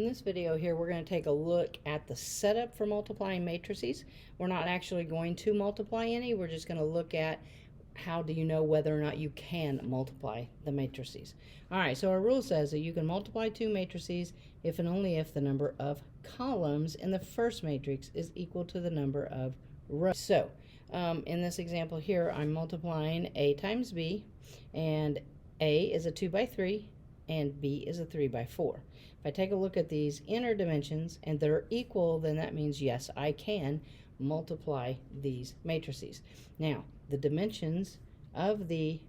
In this video here, we're going to take a look at the setup for multiplying matrices. We're not actually going to multiply any. We're just going to look at how do you know whether or not you can multiply the matrices. All right, so our rule says that you can multiply two matrices if and only if the number of columns in the first matrix is equal to the number of rows. So in this example here, I'm multiplying A times B, and A is a 2 by 3 and B is a 3 by 4. If I take a look at these inner dimensions and they're equal, then that means yes, I can multiply these matrices. Now, the dimensions of the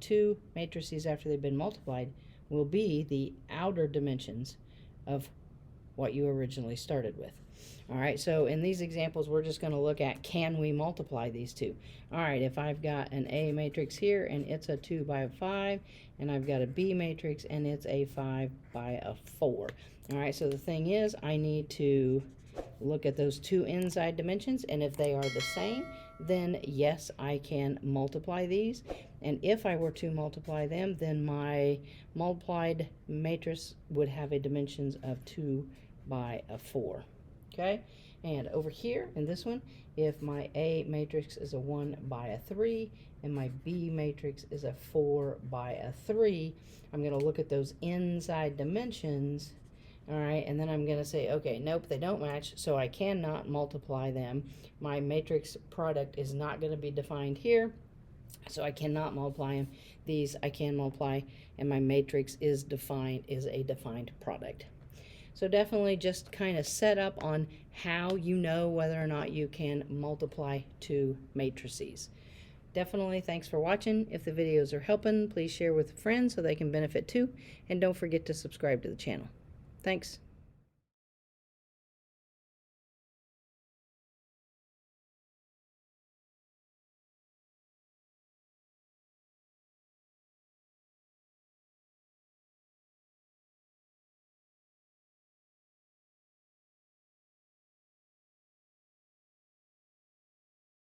two matrices after they've been multiplied will be the outer dimensions of what you originally started with. All right, so in these examples, we're just going to look at, can we multiply these two? All right, if I've got an A matrix here and it's a 2 by 5, and I've got a B matrix and it's a 5 by 4. All right, so the thing is, I need to look at those two inside dimensions, and if they are the same, then yes, I can multiply these. And if I were to multiply them, then my multiplied matrix would have a dimensions of 2 by 4. Okay, and over here in this one, if my A matrix is a 1 by 3 and my B matrix is a 4 by 3, I'm going to look at those inside dimensions. All right, and then I'm going to say, okay, nope, they don't match, so I cannot multiply them. My matrix product is not going to be defined here, so I cannot multiply them. These I can multiply, and my matrix is a defined product. So definitely just kind of set up on how you know whether or not you can multiply two matrices. Definitely thanks for watching. If the videos are helping, please share with friends so they can benefit too. And don't forget to subscribe to the channel. Thanks.